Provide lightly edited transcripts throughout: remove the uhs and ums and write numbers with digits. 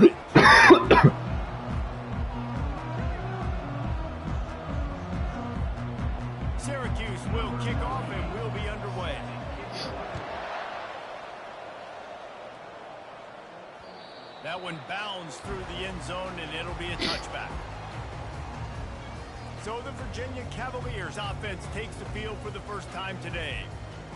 for it. Syracuse will kick off and we'll be underway. That one bounds through the end zone and it'll be a touchback. So the Virginia Cavaliers offense takes the field for the first time today.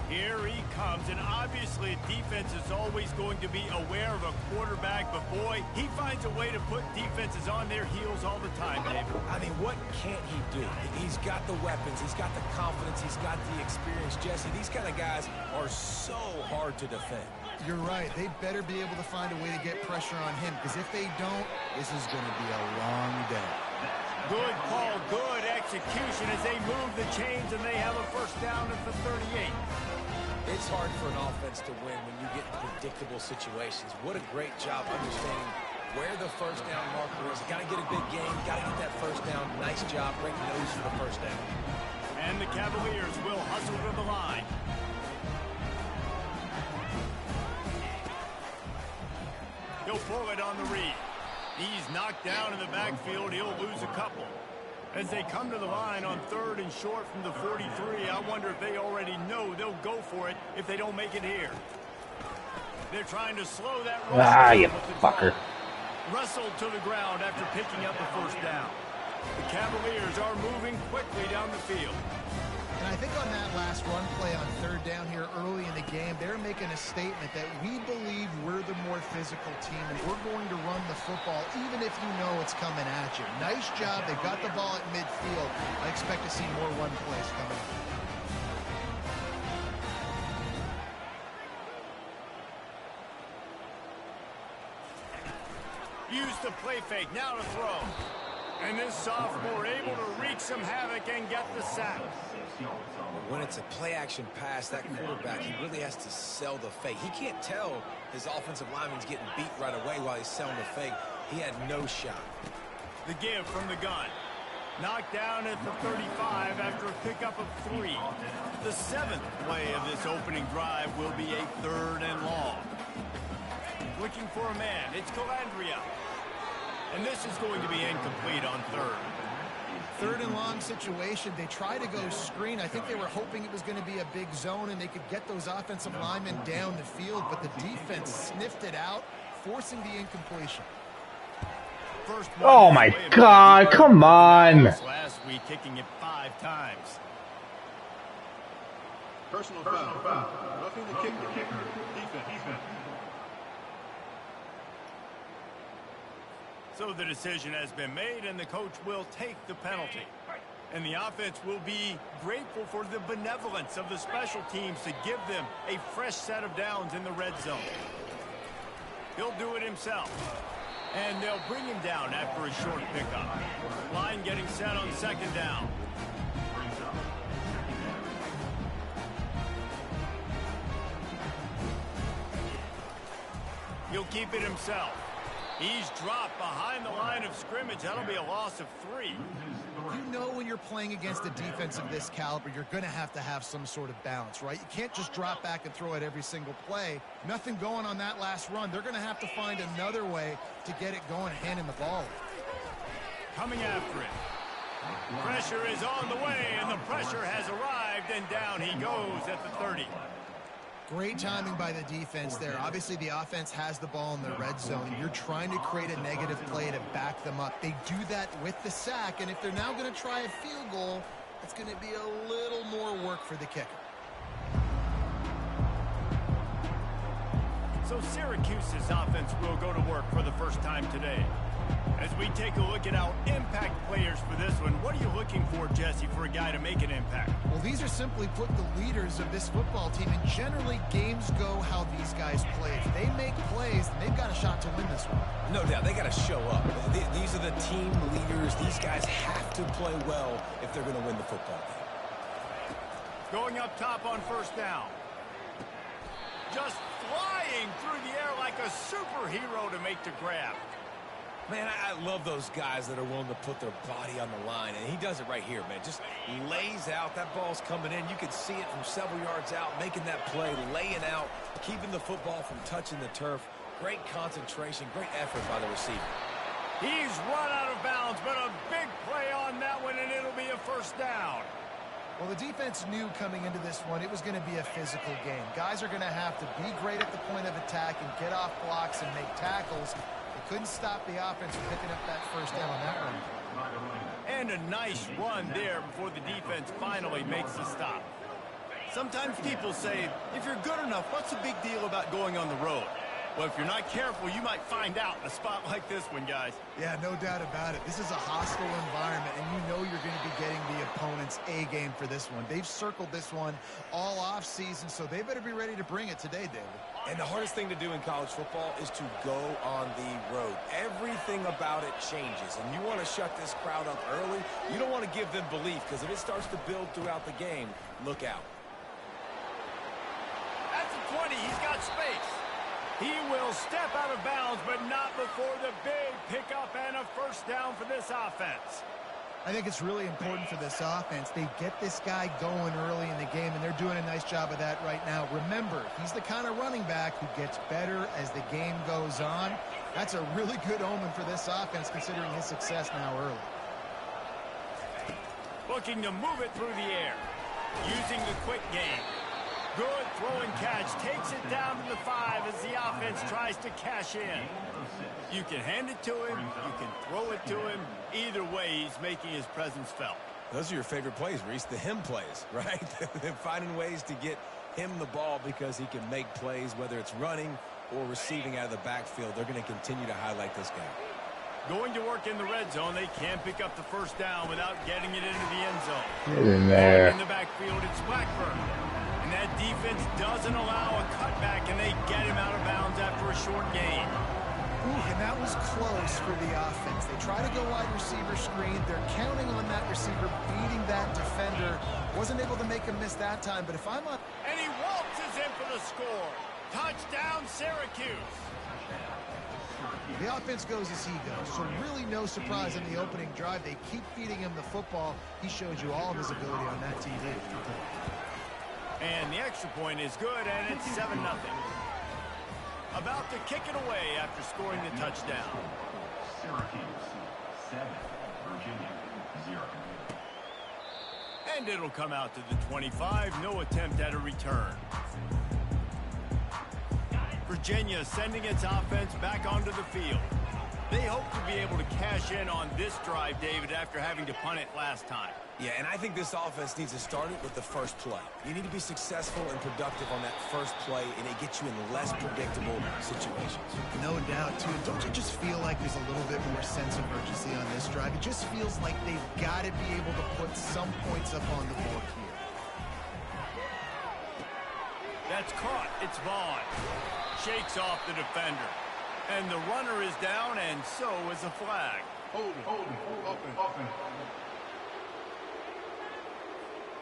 Here he comes, and obviously defense is always going to be aware of a quarterback, but boy, he finds a way to put defenses on their heels all the time, David. I mean, what can't he do? He's got the weapons, he's got the confidence, he's got the experience. Jesse, these kind of guys are so hard to defend. You're right. They better be able to find a way to get pressure on him, because if they don't, this is going to be a long day. Good call, good execution as they move the chains, and they have a first down at the 38. It's hard for an offense to win when you get in predictable situations. What a great job understanding where the first down marker is. Got to get a big game, got to get that first down. Nice job breaking those for the first down. And the Cavaliers will hustle to the line. He'll pull it on the read. He's knocked down in the backfield. He'll lose a couple. As they come to the line on 3rd and short from the 43, I wonder if they already know they'll go for it if they don't make it here. They're trying to slow that rush. Ah, you fucker. Wrestled to the ground after picking up the first down. The Cavaliers are moving quickly down the field. And I think on that last run play on 3rd down here early in the game, they're making a statement that we believe we're the more physical team and we're going to run the football even if you know it's coming at you. Nice job. They've got the ball at midfield. I expect to see more run plays coming up. Use the play fake. Now to throw. And this sophomore able to wreak some havoc and get the sack. When it's a play-action pass, that quarterback, he really has to sell the fake. He can't tell his offensive lineman's getting beat right away while he's selling the fake. He had no shot. The give from the gun. Knocked down at the 35 after a pickup of 3. The 7th play of this opening drive will be a 3rd and long. Looking for a man. It's Calandria. And this is going to be incomplete on 3rd. 3rd and long situation. They try to go screen. I think they were hoping it was going to be a big zone and they could get those offensive linemen down the field, but the defense sniffed it out, forcing the incompletion. Oh my God, come on. Last week kicking it 5 times. Personal foul. Roughing the kicker. Defense. So the decision has been made, and the coach will take the penalty. And the offense will be grateful for the benevolence of the special teams to give them a fresh set of downs in the red zone. He'll do it himself. And they'll bring him down after a short pickup. Line getting set on 2nd down. He'll keep it himself. He's dropped behind the line of scrimmage. That'll be a loss of 3. You know when you're playing against a defense of this caliber, you're going to have some sort of balance, right? You can't just drop back and throw it every single play. Nothing going on that last run. They're going to have to find another way to get it going, handing the ball. Coming after it. Pressure is on the way, and the pressure has arrived, and down he goes at the 30. Great timing by the defense there. Obviously, the offense has the ball in the red zone. You're trying to create a negative play to back them up. They do that with the sack, and if they're now going to try a field goal, it's going to be a little more work for the kicker. So Syracuse's offense will go to work for the first time today. As we take a look at our impact players for this one, what are you looking for, Jesse, for a guy to make an impact? Well, these are simply put the leaders of this football team, and generally games go how these guys play. If they make plays, then they've got a shot to win this one. No doubt, they got to show up. These are the team leaders. These guys have to play well if they're going to win the football game. Going up top on 1st down. Just flying through the air like a superhero to make the grab. Man, I love those guys that are willing to put their body on the line, and he does it right here, man. Just lays out. That ball's coming in. You can see it from several yards out, making that play, laying out, keeping the football from touching the turf. Great concentration, great effort by the receiver. He's run out of bounds, but a big play on that one, and it'll be a first down. Well, the defense knew coming into this one it was going to be a physical game. Guys are going to have to be great at the point of attack and get off blocks and make tackles. They couldn't stop the offense from picking up that first down on that run. And a nice run there before the defense finally makes the stop. Sometimes people say, if you're good enough, what's the big deal about going on the road? Well, if you're not careful, you might find out in a spot like this one, guys. Yeah, no doubt about it. This is a hostile environment, and you know you're going to be getting the opponent's A game for this one. They've circled this one all off season, so they better be ready to bring it today, David. And the hardest thing to do in college football is to go on the road. Everything about it changes, and you want to shut this crowd up early. You don't want to give them belief, because if it starts to build throughout the game, look out. That's a 20. He's got space. He will step out of bounds, but not before the big pickup and a first down for this offense. I think it's really important for this offense. They get this guy going early in the game, and they're doing a nice job of that right now. Remember, he's the kind of running back who gets better as the game goes on. That's a really good omen for this offense, considering his success now early. Looking to move it through the air. Using the quick game. Good throwing catch. Takes it down to the 5 as the offense tries to cash in. You can hand it to him. You can throw it to him. Either way, he's making his presence felt. Those are your favorite plays, Reese, the him plays, right? They're finding ways to get him the ball because he can make plays, whether it's running or receiving out of the backfield. They're going to continue to highlight this guy. Going to work in the red zone. They can't pick up the first down without getting it into the end zone. Get in there. In the backfield, it's Blackburn. And that defense doesn't allow a cutback, and they get him out of bounds after a short gain. Ooh, and that was close for the offense. They try to go wide receiver screen. They're counting on that receiver beating that defender. Wasn't able to make him miss that time, but if I'm on... And he waltzes in for the score. Touchdown, Syracuse. The offense goes as he goes, so really no surprise in the opening drive. They keep feeding him the football. He shows you all of his ability on that TV. And the extra point is good, and it's 7-0. About to kick it away after scoring the touchdown. Syracuse 7, Virginia 0. And it'll come out to the 25. No attempt at a return. Virginia sending its offense back onto the field. They hope to be able to cash in on this drive, David, after having to punt it last time. Yeah, and I think this offense needs to start it with the first play. You need to be successful and productive on that first play, and it gets you in less predictable situations. No doubt, too. Don't you just feel like there's a little bit more sense of urgency on this drive? It just feels like they've got to be able to put some points up on the board here. That's caught. It's Vaughn. Shakes off the defender. And the runner is down, and so is a flag. Open.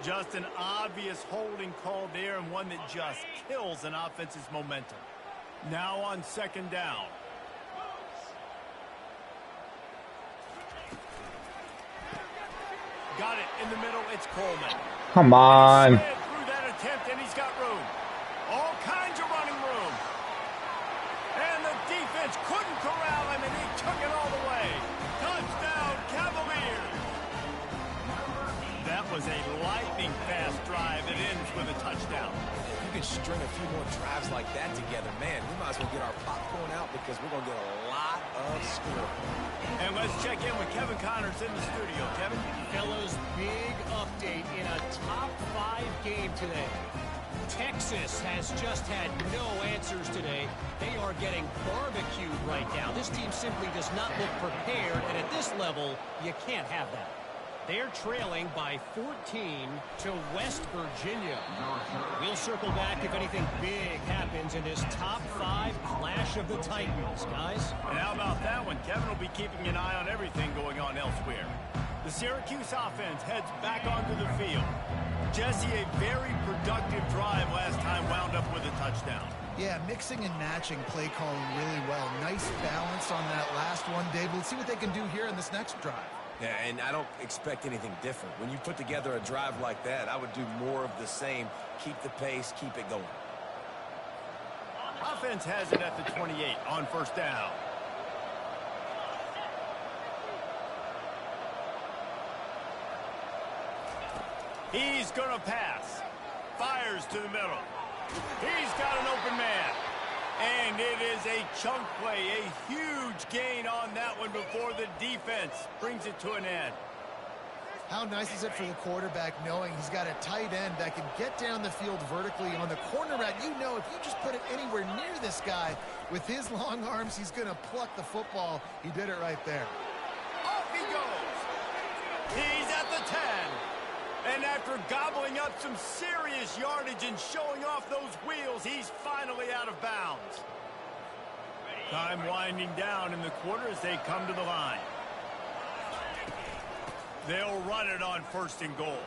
Just an obvious holding call there, and one that just kills an offense's momentum. Now on second down. Got it in the middle. It's Coleman. Come on. Through that attempt, and he's got room. All kinds of running room. And the defense couldn't corral him, and he took it all the way. Touchdown, Cavaliers. That was a lightning-fast drive that ends with a touchdown. If you can string a few more drives like that together, man, we might as well get our popcorn out because we're going to get a lot of scoring. And let's check in with Kevin Connors in the studio. Kevin? Fellas, big update in a top 5 game today. Texas has just had no answers today. They are getting barbecued right now. This team simply does not look prepared, and at this level, you can't have that. They're trailing by 14 to West Virginia. We'll circle back if anything big happens in this top 5 clash of the Titans, guys. And how about that one? Kevin will be keeping an eye on everything going on elsewhere. The Syracuse offense heads back onto the field. Jesse, a very productive drive last time wound up with a touchdown. Yeah, mixing and matching play calling really well. Nice balance on that last one, Dave. Let's see what they can do here in this next drive. Yeah, and I don't expect anything different. When you put together a drive like that, I would do more of the same. Keep the pace, keep it going. Offense has it at the 28 on first down. He's going to pass. Fires to the middle. He's got an open man. And it is a chunk play, a huge gain on that one before the defense brings it to an end. How nice is it for the quarterback knowing he's got a tight end that can get down the field vertically on the corner route? You know, if you just put it anywhere near this guy with his long arms, he's going to pluck the football. He did it right there. Off he goes. He's at the 10. And after gobbling up some serious yardage and showing off those wheels, he's finally out of bounds. Time winding down in the quarter as they come to the line. They'll run it on first and goal.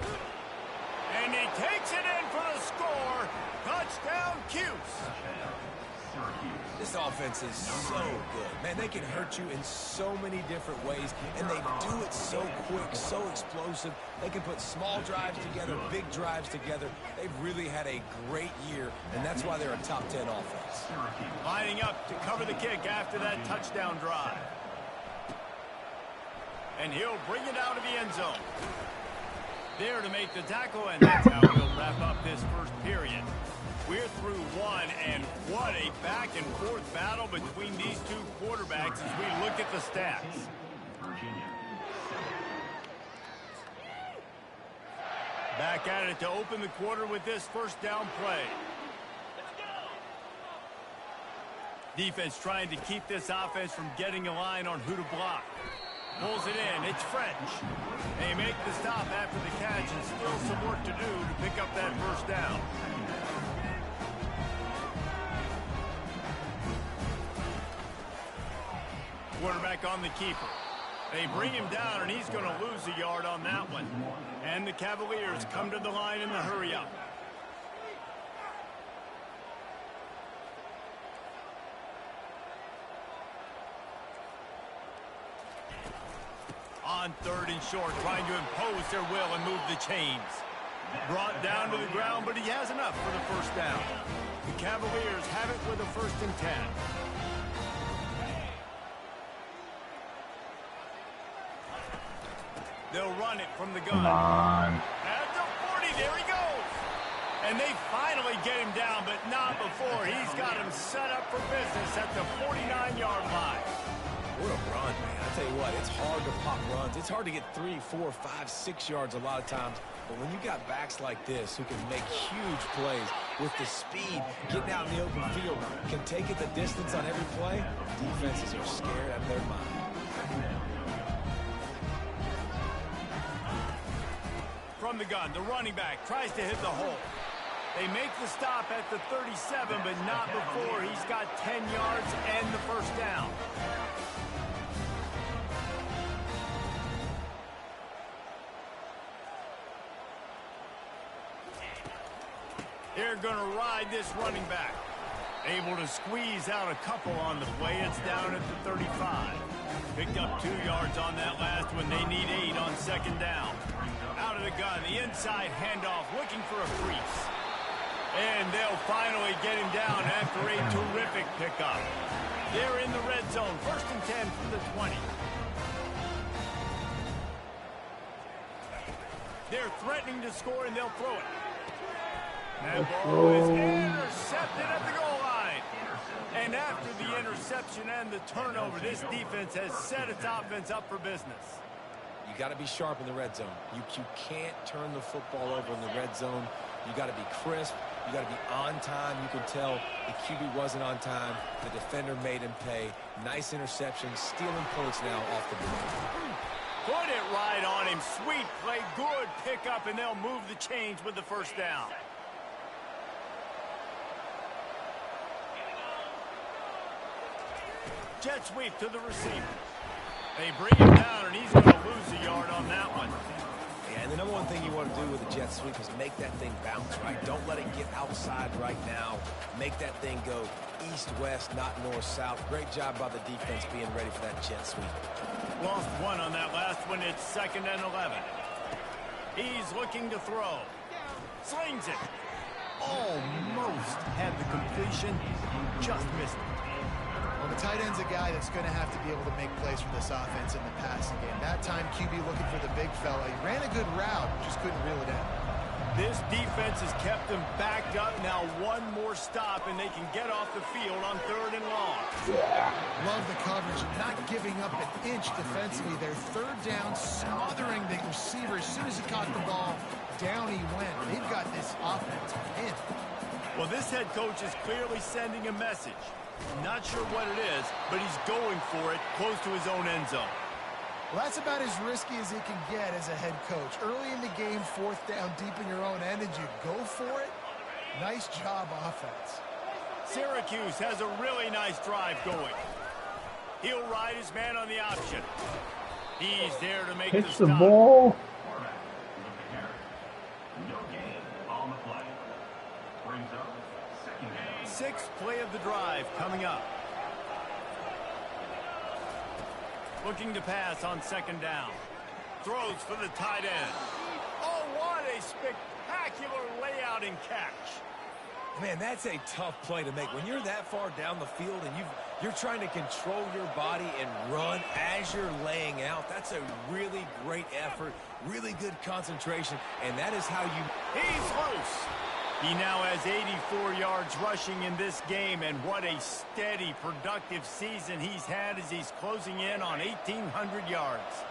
And he takes it in for the score. Touchdown, Cuse. This offense is so good. Man, they can hurt you in so many different ways, and they do it so quick, so explosive. They can put small drives together, big drives together. They've really had a great year, and that's why they're a top 10 offense. Lining up to cover the kick after that touchdown drive. And he'll bring it out of the end zone. There to make the tackle, and that's how we'll wrap up this first period. We're through one, and what a back-and-forth battle between these two quarterbacks as we look at the stats. Back at it to open the quarter with this first down play. Defense trying to keep this offense from getting a line on who to block. Pulls it in. It's French. They make the stop after the catch, and still some work to do to pick up that first down. Quarterback on the keeper. They bring him down, and he's going to lose a yard on that one. And the Cavaliers come to the line in the hurry-up. On third and short, trying to impose their will and move the chains. Brought down to the ground, but he has enough for the first down. The Cavaliers have it with a 1st and 10. They'll run it from the gun. Come on. At the 40, there he goes. And they finally get him down, but not before. He's got him set up for business at the 49-yard line. What a run, man. I tell you what, it's hard to pop runs. It's hard to get 3, 4, 5, 6 yards a lot of times. But when you got backs like this who can make huge plays with the speed, getting out in the open field, can take it the distance on every play, defenses are scared out of their mind. From the gun, the running back tries to hit the hole. They make the stop at the 37, but not before he's got 10 yards and the first down. They're going to ride this running back. Able to squeeze out a couple on the play. It's down at the 35. Picked up 2 yards on that last one. They need 8 on second down. Out of the gun, the inside handoff, looking for a crease. And they'll finally get him down after a terrific pickup. They're in the red zone, 1st and 10 from the 20. They're threatening to score, and they'll throw it. That ball is intercepted at the goal line. And after the interception and the turnover, this defense has set its offense up for business. You got to be sharp in the red zone. You can't turn the football over in the red zone. You got to be crisp. You got to be on time. You can tell the QB wasn't on time. The defender made him pay. Nice interception, stealing points now off the board. Put it right on him. Sweet play, good pickup, and they'll move the chains with the first down. Jet sweep to the receiver. They bring him down, and he's going to lose a yard on that one. Yeah, and the number one thing you want to do with a jet sweep is make that thing bounce, right? Don't let it get outside right now. Make that thing go east-west, not north-south. Great job by the defense being ready for that jet sweep. Lost 1 on that last one. It's 2nd and 11. He's looking to throw. Slings it. Almost had the completion, just missed it. Well, the tight end's a guy that's going to have to be able to make plays for this offense in the passing game. That time, QB looking for the big fella. He ran a good route, just couldn't reel it in. This defense has kept them backed up. Now one more stop, and they can get off the field on 3rd and long. Love the coverage, not giving up an inch defensively. Their 3rd down, smothering the receiver. As soon as he caught the ball, down he went. They've got this offense pinned. Well, this head coach is clearly sending a message. Not sure what it is, but he's going for it close to his own end zone. Well, that's about as risky as he can get as a head coach. Early in the game, 4th down, deep in your own end, and you go for it? Nice job, offense. Syracuse has a really nice drive going. He'll ride his man on the option. He's there to make the Pitch stop. the ball. No gain on the play. Brings up 2nd down. 6th play of the drive coming up. Looking to pass on 2nd down. Throws for the tight end. Oh, what a spectacular layout and catch. Man, that's a tough play to make. When you're that far down the field and you're trying to control your body and run as you're laying out, that's a really great effort, really good concentration, and that is how you... He's loose. He now has 84 yards rushing in this game, and what a steady, productive season he's had as he's closing in on 1,800 yards.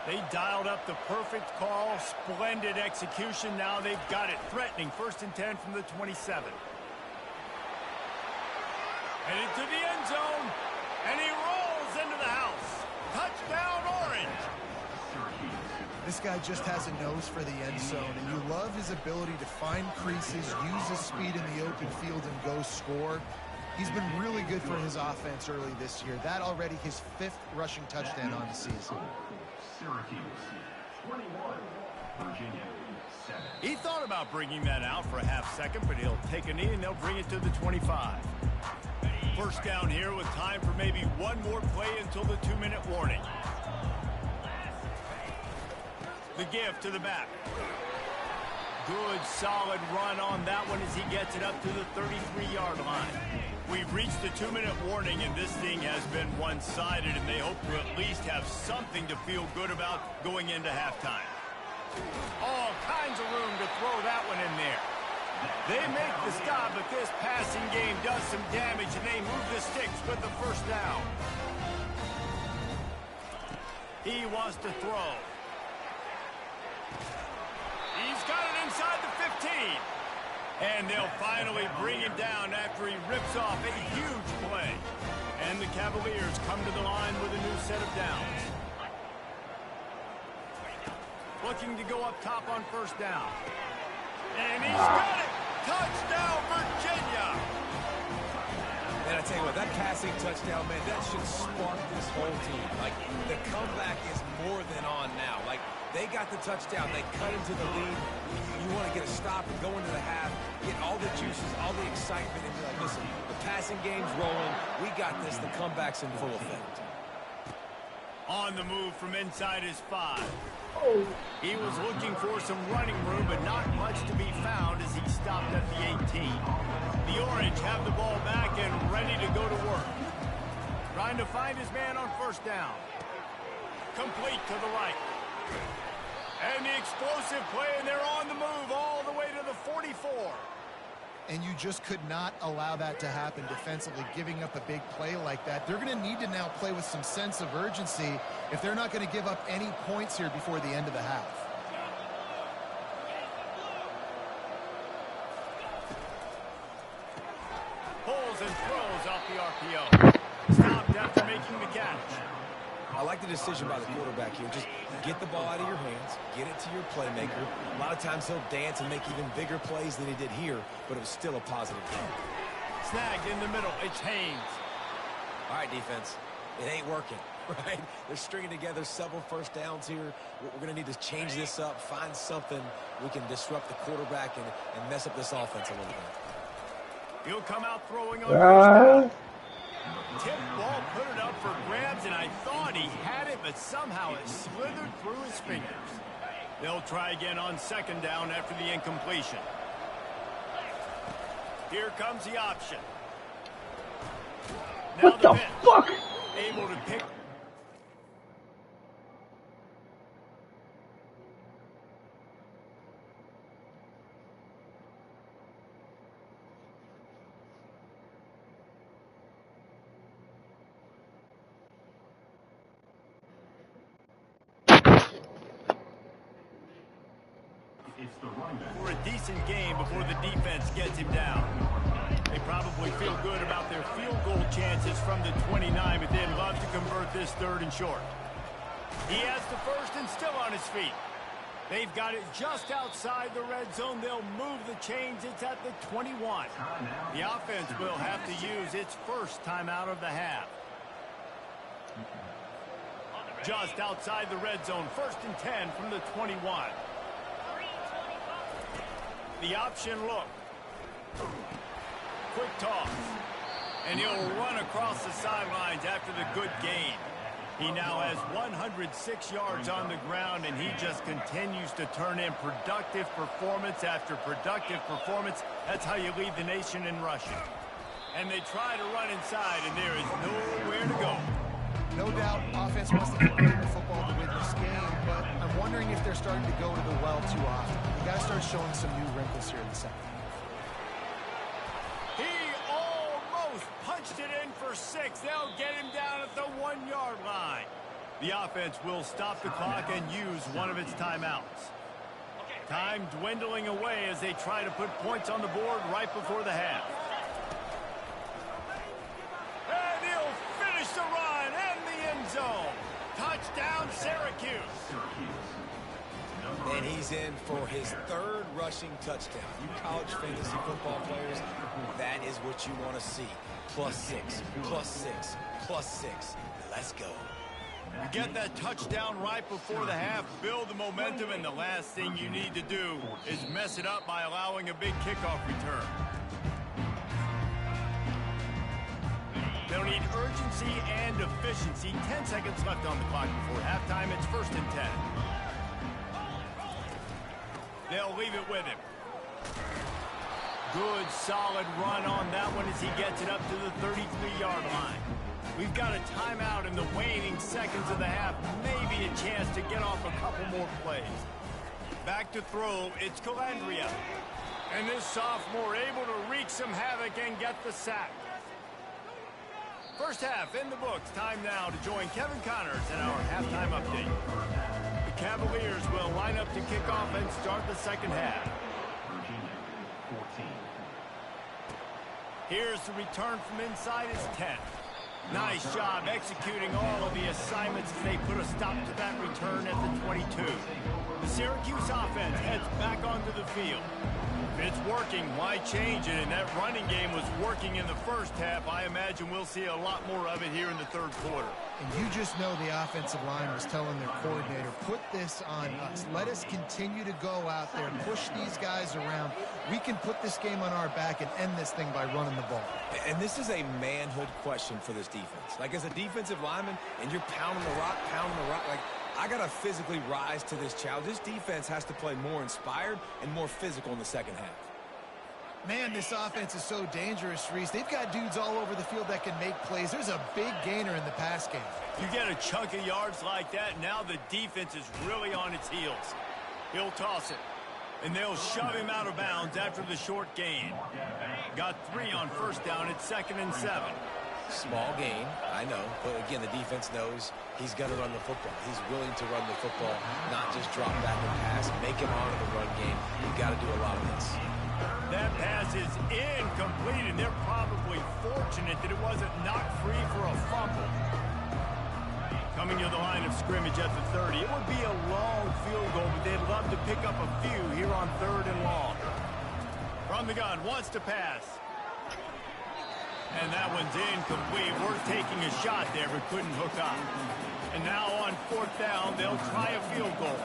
They dialed up the perfect call, splendid execution. Now they've got it threatening 1st and 10 from the 27. Headed to the end zone, and he rolls into the house. Touchdown, Orange. This guy just has a nose for the end zone, and you love his ability to find creases, use his speed in the open field, and go score. He's been really good for his offense early this year. That already his 5th rushing touchdown on the season. Syracuse 21, Virginia 7. He thought about bringing that out for a half second, but he'll take a knee and they'll bring it to the 25. 1st down here with time for maybe one more play until the 2-minute warning. The give to the back. Good, solid run on that one as he gets it up to the 33-yard line. We've reached the 2-minute warning, and this thing has been one-sided, and they hope to at least have something to feel good about going into halftime. All kinds of room to throw that one in there. They make the stop, but this passing game does some damage, and they move the sticks with the 1st down. He wants to throw. He's got it inside the 15. And they'll finally bring him down after he rips off a huge play. And the Cavaliers come to the line with a new set of downs. Looking to go up top on 1st down. And he's got it! Touchdown, Virginia! And I tell you what, that passing touchdown, man, that should spark this whole team. Like, the comeback is more than on now. Like, they got the touchdown. They cut into the lead. You want to get a stop and go into the half, get all the juices, all the excitement, and you're like, listen, the passing game's rolling. We got this. The comeback's in full effect. On the move from inside his 5. He was looking for some running room, but not much to be found as he stopped at the 18. The Orange have the ball back and ready to go to work. Trying to find his man on 1st down. Complete to the right. And the explosive play, and they're on the move all the way to the 44. And you just could not allow that to happen defensively, giving up a big play like that. They're going to need to now play with some sense of urgency if they're not going to give up any points here before the end of the half. Pulls and throws off the RPO. Stopped after making the catch. I like the decision by the quarterback here. Just get the ball out of your hands, get it to your playmaker. A lot of times he'll dance and make even bigger plays than he did here, but it was still a positive play. Snagged in the middle. It's Haynes. All right, defense. It ain't working, right? They're stringing together several 1st downs here. We're going to need to change this up, find something we can disrupt the quarterback and mess up this offense a little bit. He'll come out throwing on 1st down. Tip ball, put it up for grabs, and I thought he had it, but somehow it slithered through his fingers. They'll try again on 2nd down after the incompletion. Here comes the option. Now What the bench, fuck? able to pick. It's the running back. For a decent game before the defense gets him down. They probably feel good about their field goal chances from the 29, but they'd love to convert this 3rd and short. He has the first and still on his feet. They've got it just outside the red zone. They'll move the chains. It's at the 21. The offense will have to use its first timeout of the half. Just outside the red zone, 1st and 10 from the 21. The option look. Quick toss. And he'll run across the sidelines after the good gain. He now has 106 yards on the ground, and he just continues to turn in productive performance after productive performance. That's how you lead the nation in rushing. And they try to run inside, and there is nowhere to go. No doubt, offense wants to keep playing the football to win this game, but I'm wondering if they're starting to go to the well too often. They got to start showing some new wrinkles here in the second half. He almost punched it in for 6. They'll get him down at the 1-yard line. The offense will stop the clock and use one of its timeouts. Time dwindling away as they try to put points on the board right before the half. And he'll finish the run and the end zone. Touchdown, Syracuse. And he's in for his 3rd rushing touchdown. You college fantasy football players, that is what you want to see. +6, +6, +6. Let's go. You get that touchdown right before the half, build the momentum, and the last thing you need to do is mess it up by allowing a big kickoff return. They'll need urgency and efficiency. 10 seconds left on the clock before halftime. It's 1st and 10. They'll leave it with him. Good, solid run on that one as he gets it up to the 33-yard line. We've got a timeout in the waning seconds of the half. Maybe a chance to get off a couple more plays. Back to throw, it's Calandria. And this sophomore able to wreak some havoc and get the sack. First half in the books. Time now to join Kevin Connors in our halftime update. The Cavaliers will line up to kick off and start the second half. Virginia, 14. Here's the return from inside his 10. Nice job executing all of the assignments as they put a stop to that return at the 22. The Syracuse offense heads back onto the field. If it's working, why change it? And that running game was working in the first half. I imagine we'll see a lot more of it here in the 3rd quarter. And you just know the offensive line was telling their coordinator, put this on us. Let us continue to go out there, push these guys around. We can put this game on our back and end this thing by running the ball. And this is a manhood question for this defense. Like, as a defensive lineman, and you're pounding the rock, like, I got to physically rise to this challenge. This defense has to play more inspired and more physical in the second half. Man, this offense is so dangerous, Reese. They've got dudes all over the field that can make plays. There's a big gainer in the pass game. You get a chunk of yards like that, now the defense is really on its heels. He'll toss it, and they'll shove him out of bounds after the short gain. Got 3 on first down. It's 2nd and 7. Small gain, I know, but again, the defense knows he's going to run the football. He's willing to run the football, not just drop back and pass, make him honor the run game. You've got to do a lot of this. That pass is incomplete, and they're probably fortunate that it wasn't knocked free for a fumble. Coming to the line of scrimmage at the 30. It would be a long field goal, but they'd love to pick up a few here on 3rd and long. From the gun, wants to pass. And that one's incomplete. Worth taking a shot there, but couldn't hook up. And now on 4th down, they'll try a field goal.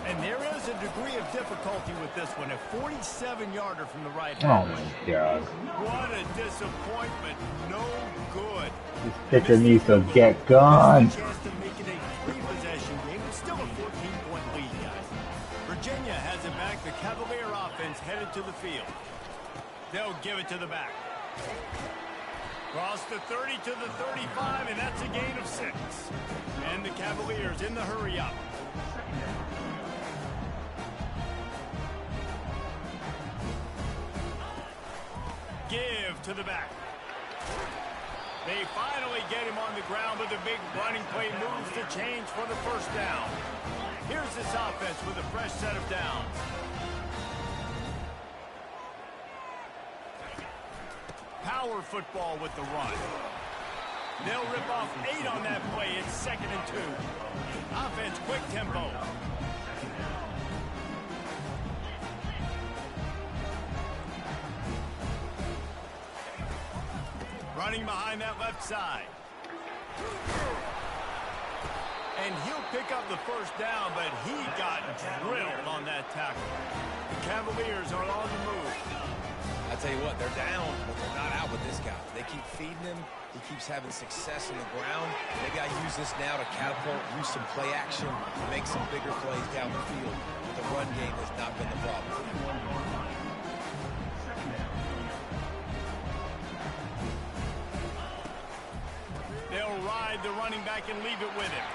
And there is a degree of difficulty with this one. A 47-yarder from the right Oh hand. my God. What a disappointment. No good. This kicker needs to get gone. Chance to make it a 3-possession game. It's still a 14-point lead, guys. Virginia has it back. The Cavalier offense headed to the field. They'll give it to the back. Cross the 30 to the 35, and that's a gain of 6. And the Cavaliers in the hurry up. Give to the back. They finally get him on the ground, but the big running play moves to change for the first down. Here's this offense with a fresh set of downs. Power football with the run. They'll rip off 8 on that play. It's 2nd and 2. Offense, quick tempo. Running behind that left side. And he'll pick up the first down, but he got drilled on that tackle. The Cavaliers are on the move. I tell you what, they're down, but they're not out with this guy. They keep feeding him. He keeps having success on the ground. They got to use this now to catapult, use some play action, make some bigger plays down the field. But the run game has not been the problem. They'll ride the running back and leave it with him.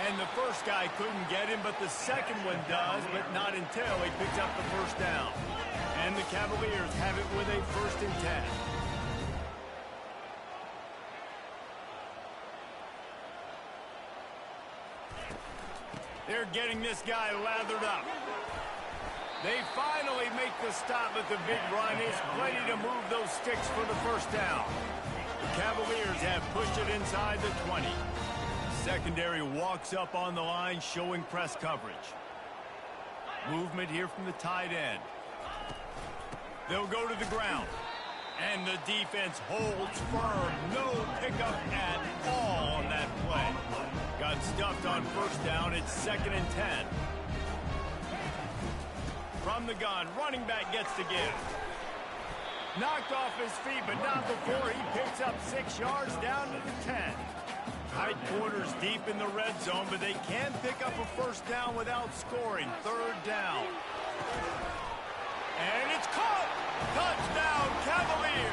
And the first guy couldn't get him, but the second one does, but not until he picks up the first down. And the Cavaliers have it with a 1st and 10. They're getting this guy lathered up. They finally make the stop, but the big run is plenty to move those sticks for the first down. The Cavaliers have pushed it inside the 20. Secondary walks up on the line, showing press coverage. Movement here from the tight end. They'll go to the ground. And the defense holds firm. No pickup at all on that play. Got stuffed on first down. It's 2nd and 10. From the gun, running back gets to give. Knocked off his feet, but not before he picks up 6 yards down to the 10. Tight quarters deep in the red zone, but they can pick up a first down without scoring. 3rd down. And it's caught! Touchdown, Cavaliers!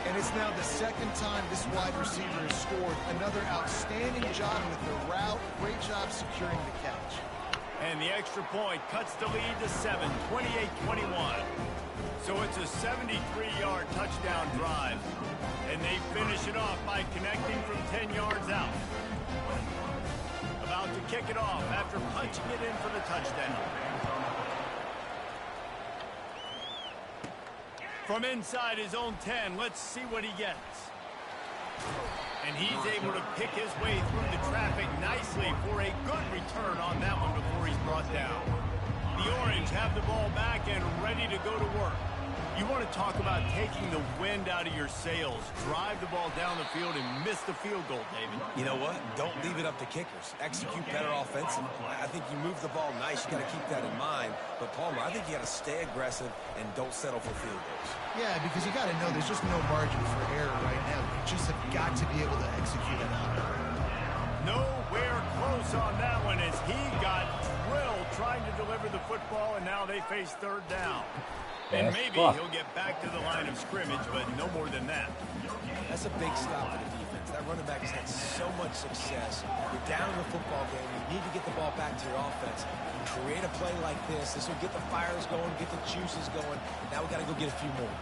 And it's now the 2nd time this wide receiver has scored. Another outstanding job with the route. Great job securing the catch. And the extra point cuts the lead to 7, 28-21. So it's a 73-yard touchdown drive. And they finish it off by connecting from 10 yards out. About to kick it off after punching it in for the touchdown. From inside his own 10, let's see what he gets. And he's able to pick his way through the traffic nicely for a good return on that one before he's brought down. The Orange have the ball back and ready to go to work. You want to talk about taking the wind out of your sails. Drive the ball down the field and miss the field goal, David. You know what? Don't leave it up to kickers. Execute better offensively. I think you move the ball nice. You got to keep that in mind. But, Palmer, I think you got to stay aggressive and don't settle for field goals. Yeah, because you got to know there's just no margin for error right now. You just have got to be able to execute it out. Nowhere close on that one as he got drilled trying to deliver the football, and now they face 3rd down. And maybe he'll get back to the line of scrimmage, but no more than that. That's a big stop for the defense. That running back has had so much success. You're down in the football game. You need to get the ball back to your offense. You create a play like this. This will get the fires going, get the juices going. Now we got to go get a few more.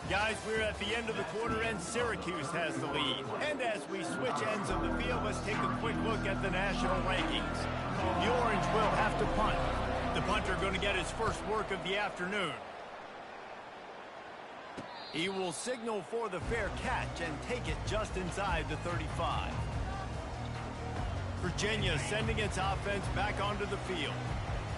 Guys, we're at the end of the quarter, and Syracuse has the lead. And as we switch ends of the field, let's take a quick look at the national rankings. The Orange will have to punt. The punter going to get his first work of the afternoon. He will signal for the fair catch and take it just inside the 35. Virginia sending its offense back onto the field.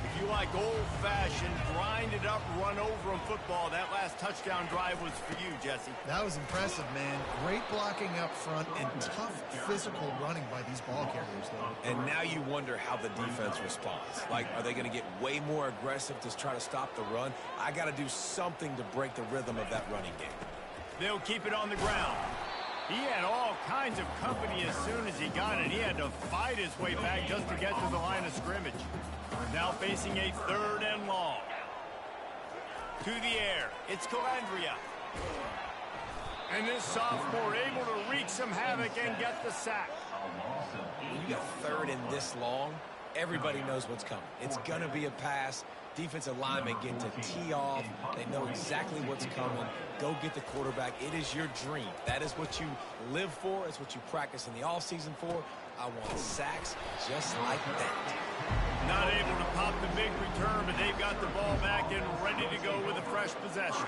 If you like old-fashioned, grind-it-up, run-over-'em football, that last touchdown drive was for you, Jesse. That was impressive, man. Great blocking up front and tough physical running by these ball carriers, though. And now you wonder how the defense responds. Like, are they going to get way more aggressive to try to stop the run? I got to do something to break the rhythm of that running game. They'll keep it on the ground. He had all kinds of company as soon as he got it. He had to fight his way back just to get to the line of scrimmage. Now facing a 3rd and long. To the air. It's Calandria. And this sophomore able to wreak some havoc and get the sack. When you got 3rd and this long, everybody knows what's coming. It's going to be a pass. Defensive linemen get to tee off. They know exactly what's coming. Go get the quarterback. It is your dream. That is what you live for. It's what you practice in the offseason for. I want sacks just like that. Not able to pop the big return, but they've got the ball back and ready to go with a fresh possession.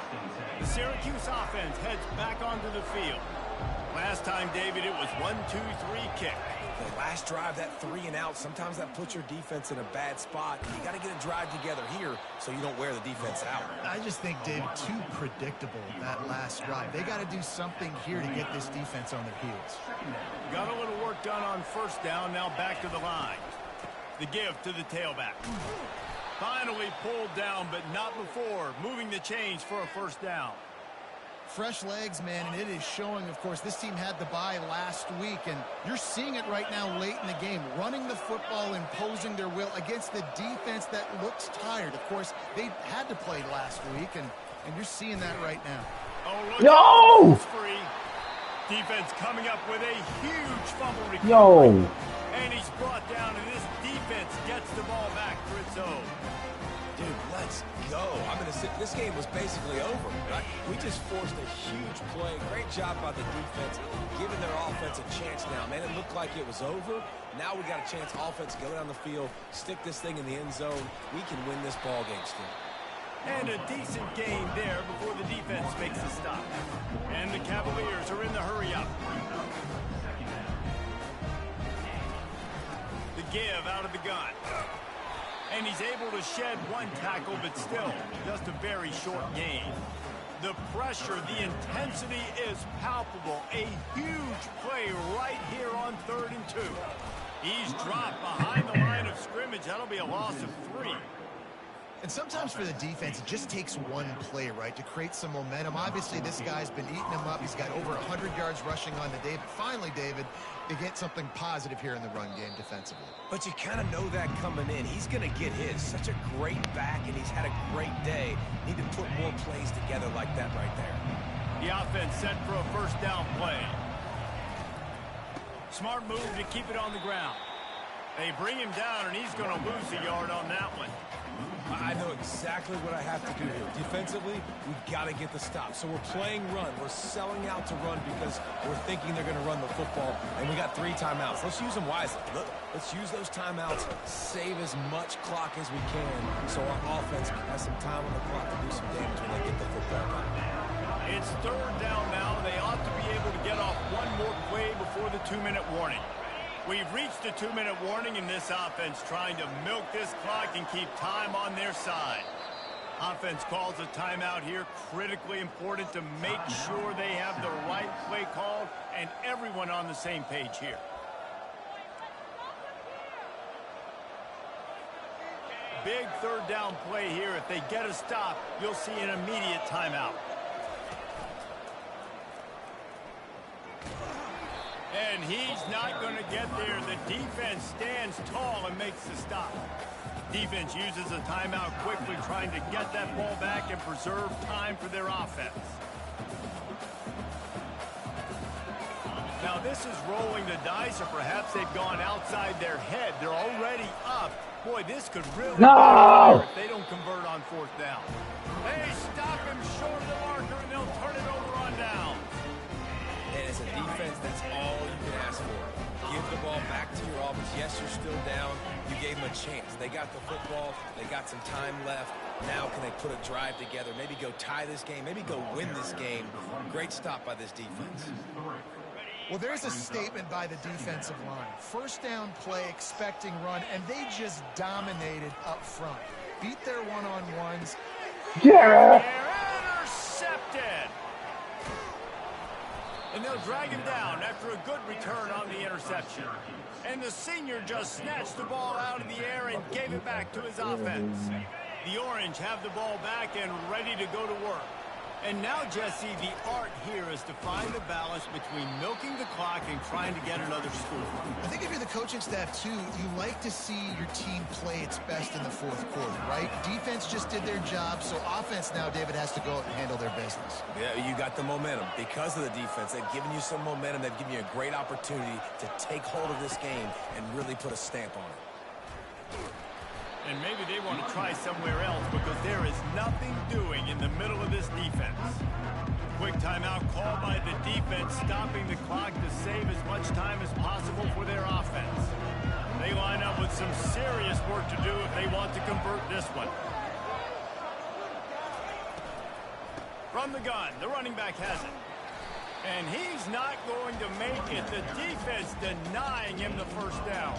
The Syracuse offense heads back onto the field. Last time, David, it was 1-2-3 kick. The last drive, that 3 and out, sometimes that puts your defense in a bad spot. You got to get a drive together here so you don't wear the defense out. I just think, David, too predictable, that last drive. They got to do something here to get this defense on their heels. Got a little work done on 1st down, now back to the line. The give to the tailback. Finally pulled down, but not before. Moving the chains for a 1st down. Fresh legs, man, and it is showing, of course, this team had the bye last week, and you're seeing it right now late in the game, running the football, imposing their will against the defense that looks tired. Of course, they had to play last week, and you're seeing that right now. Oh, look No! Free. Defense coming up with a huge fumble recovery. Yo! And he's brought down, and this defense gets the ball back for its own. Dude, let's go. I'm going to sit. This game was basically over, right? We just forced a huge play. Great job by the defense, giving their offense a chance now. Man, it looked like it was over. Now we got a chance. Offense, go down the field, stick this thing in the end zone. We can win this ball game still. And a decent game there before the defense makes a stop. And the Cavaliers are in the hurry-up. The give out of the gun. And he's able to shed one tackle, but still just a very short gain. The pressure, the intensity is palpable. A huge play right here on 3rd and 2. He's dropped behind the line of scrimmage. That'll be a loss of 3. And sometimes for the defense, it just takes one play, right, to create some momentum. Obviously, this guy's been eating him up. He's got over 100 yards rushing on the day. But finally, David, they get something positive here in the run game defensively. But you kind of know that coming in. He's going to get his. Such a great back, and he's had a great day. Need to put more plays together like that right there. The offense set for a 1st down play. Smart move to keep it on the ground. They bring him down, and he's going to lose a yard on that one. I know exactly what I have to do here. Defensively, we've got to get the stop. So we're playing run. We're selling out to run because we're thinking they're going to run the football, and we got 3 timeouts. Let's use them wisely. Look, let's use those timeouts, save as much clock as we can so our offense has some time on the clock to do some damage when they get the football back. It's 3rd down now. They ought to be able to get off one more play before the 2-minute warning. We've reached the 2-minute warning, and this offense trying to milk this clock and keep time on their side. Offense calls a timeout here. Critically important to make sure they have the right play called and everyone on the same page here. Big 3rd down play here. If they get a stop, you'll see an immediate timeout. And he's not going to get there. The defense stands tall and makes the stop. Defense uses a timeout quickly, trying to get that ball back and preserve time for their offense. Now this is rolling the dice, or perhaps they've gone outside their head. They're already up. Boy, this could really No! if they don't convert on 4th down. They stop him short of the marker, and they'll turn it over on down. And as a defense, that's all you can ask for. Give the ball back to your offense. Yes, you're still down. You gave them a chance. They got the football. They got some time left. Now can they put a drive together? Maybe go tie this game. Maybe go win this game. Great stop by this defense. Well, there's a statement by the defensive line. First down play, expecting run, and they just dominated up front. Beat their one-on-ones. Yeah. They're intercepted. And they'll drag him down after a good return on the interception. And the senior just snatched the ball out of the air and gave it back to his offense. The Orange have the ball back and ready to go to work. And now, Jesse, the art here is to find the balance between milking the clock and trying to get another score. I think if you're the coaching staff, too, you like to see your team play its best in the fourth quarter, right? Defense just did their job, so offense now, David, has to go out and handle their business. Yeah, you got the momentum. Because of the defense, they've given you some momentum. They've given you a great opportunity to take hold of this game and really put a stamp on it. And maybe they want to try somewhere else because there is nothing doing in the middle of this defense. Quick timeout called by the defense, stopping the clock to save as much time as possible for their offense. They line up with some serious work to do if they want to convert this one. From the gun, the running back has it. And he's not going to make it. The defense denying him the first down.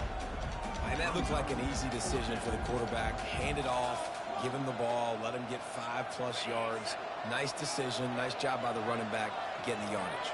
And that looked like an easy decision for the quarterback. Hand it off, give him the ball, let him get 5+ yards. Nice decision. Nice job by the running back getting the yardage.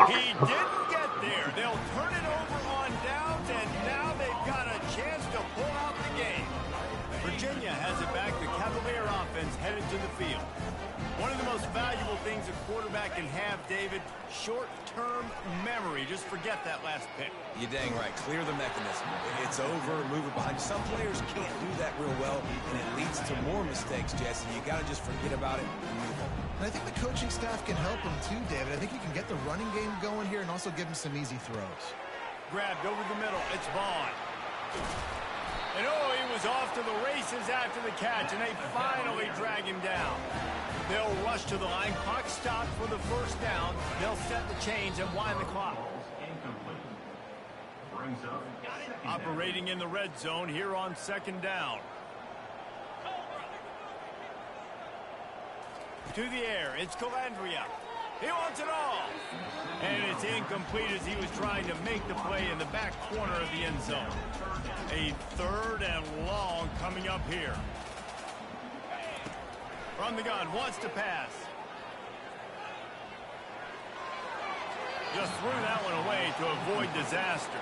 He didn't get there. They'll turn it over on downs, and now they've got a chance to pull out the game. Virginia has it back. The Cavalier offense headed to the field. One of the most valuable things a quarterback can have, David, short-term memory. Just forget that last pick. You're dang right. Clear the mechanism. It's over, move it behind. Some players can't do that real well, and it leads to more mistakes, Jesse. You got to just forget about it and move on. And I think the coaching staff can help him too, David. I think you can get the running game going here and also give him some easy throws. Grabbed over the middle. It's Vaughn. And oh, he was off to the races after the catch, and they finally drag him down. They'll rush to the line. Clock stopped for the first down. They'll set the chains and wind the clock. Operating in the red zone here on second down. To the air, it's Calandria. He wants it all. And it's incomplete as he was trying to make the play in the back corner of the end zone. A 3rd and long coming up here. From the gun, wants to pass. Just threw that one away to avoid disaster.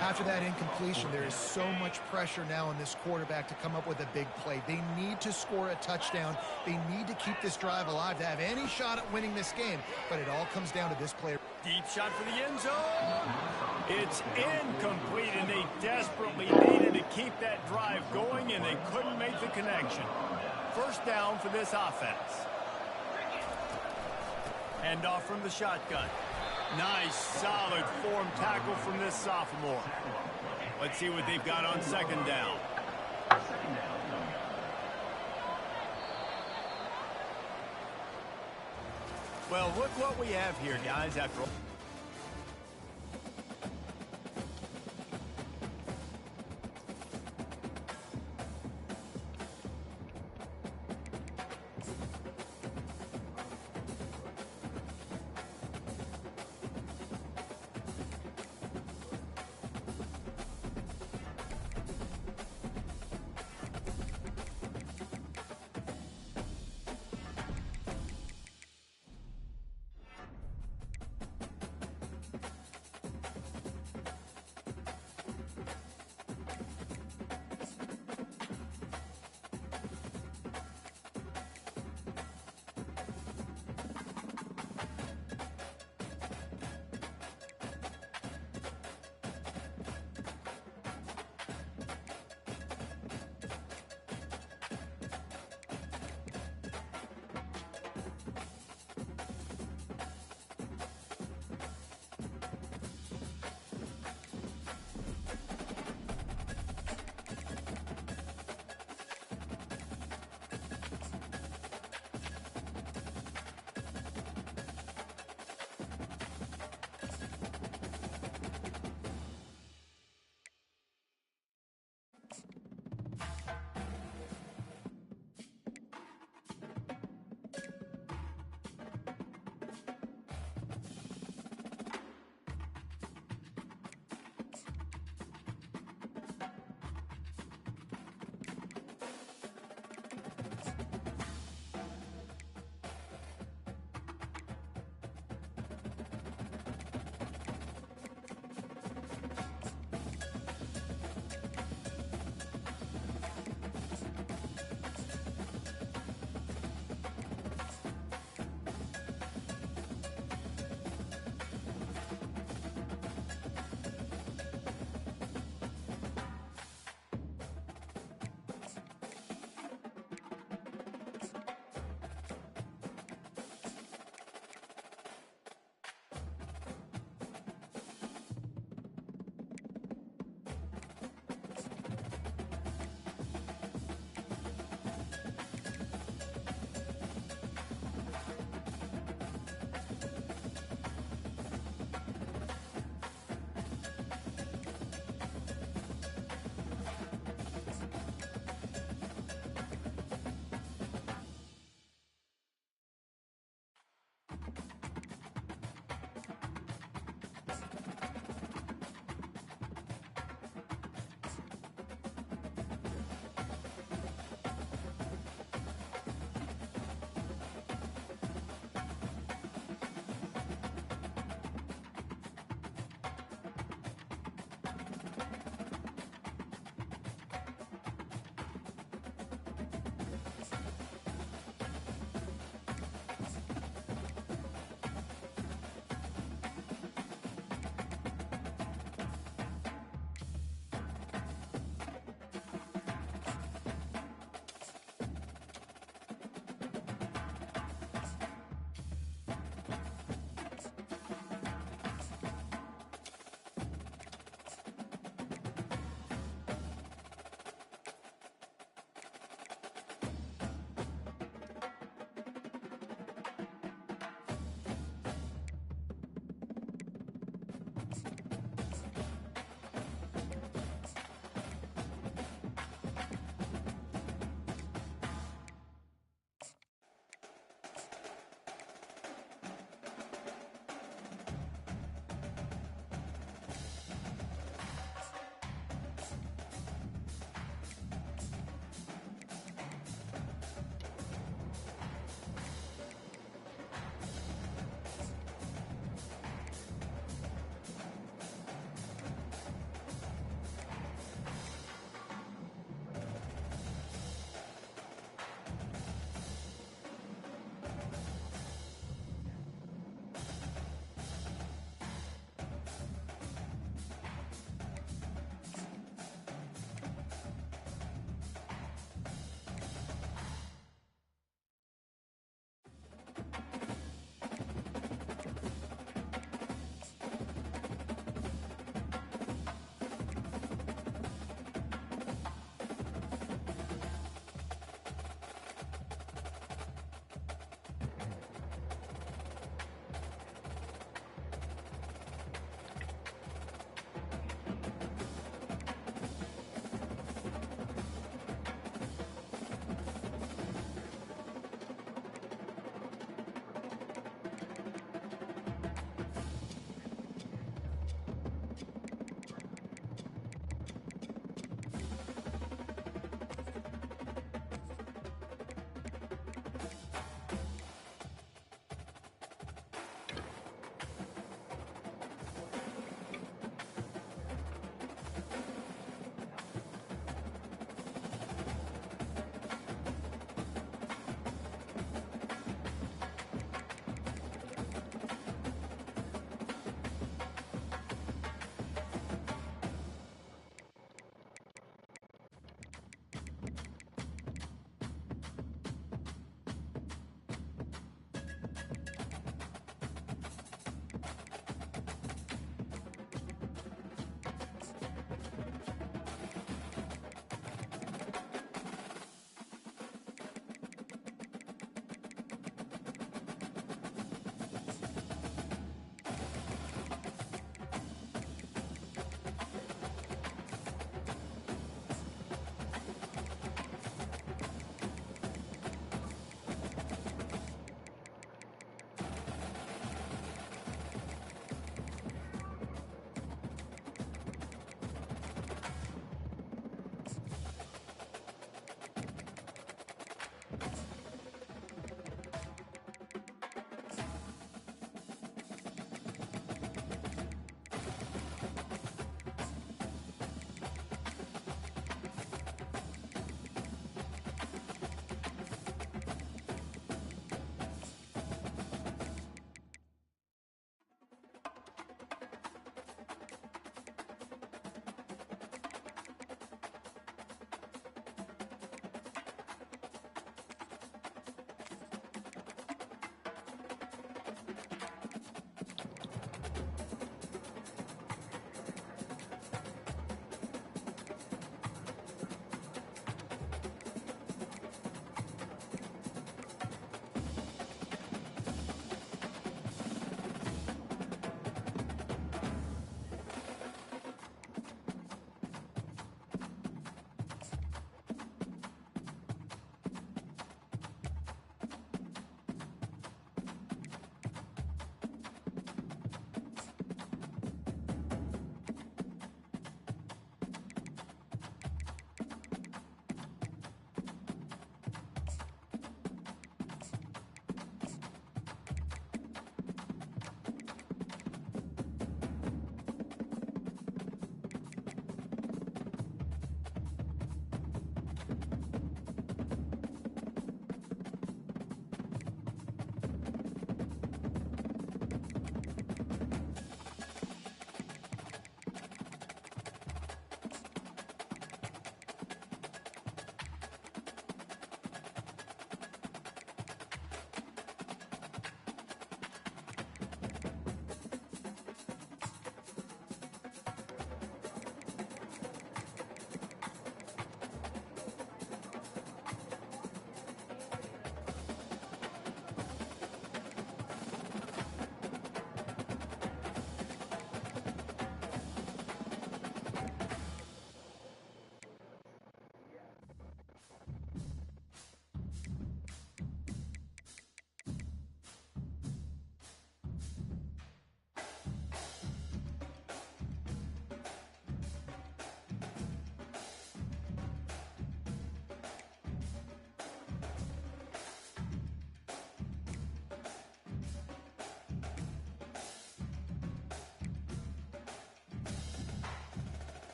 After that incompletion, there is so much pressure now on this quarterback to come up with a big play. They need to score a touchdown. They need to keep this drive alive to have any shot at winning this game. But it all comes down to this play. Deep shot for the end zone. It's incomplete, and they desperately needed to keep that drive going, and they couldn't make the connection. First down for this offense. Hand off from the shotgun. Nice, solid form tackle from this sophomore. Let's see what they've got on second down. Well, look what we have here, guys, after all.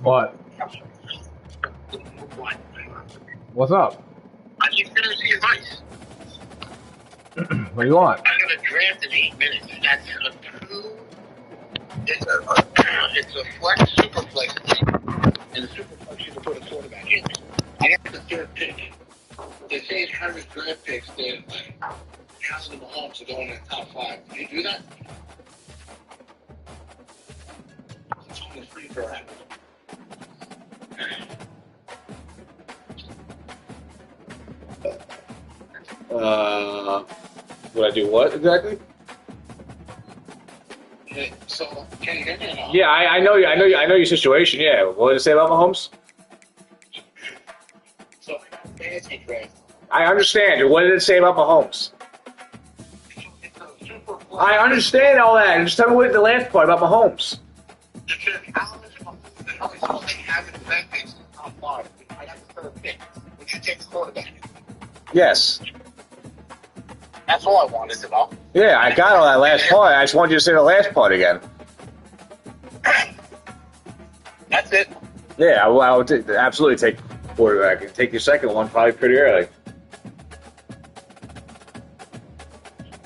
What? What? What's up? I need fantasy advice. What do you want? I'm gonna draft in 8 minutes. That's a true. It's a flex, super flex league, and the super flex you can put a quarterback in. I got the third pick. They say it's 100 draft picks that Allen and Mahomes are going in the top 5. Can you do that? It's on the free draft. Would I do what exactly? So, can you hear me or not? Yeah, I know you. I know your situation. Yeah. What did it say about Mahomes? So, I got fantasy draft. I understand. What did it say about Mahomes? It's a super flex. I understand all that. Just tell me what the last part about Mahomes. It says Allen and Mahomes. They have it draft picks in the top 5. I got the third pick. Would you take the quarterback? Yes. That's all I wanted to know. Yeah, I got all that last part. I just wanted you to say the last part again. That's it. Yeah, I would absolutely take quarterback and take your second one probably pretty early.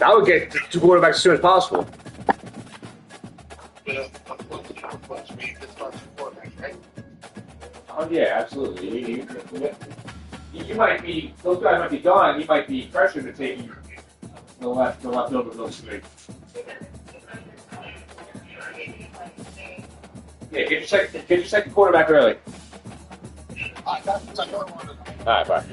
I would get 2 quarterbacks as soon as possible. But what's the difference? We can start with quarterbacks, right? Oh yeah, absolutely. You might be, those guys might be gone. You might be pressured to take the left over those 3. Yeah, get your second quarterback early. That's what I wanted to know. All right, bye.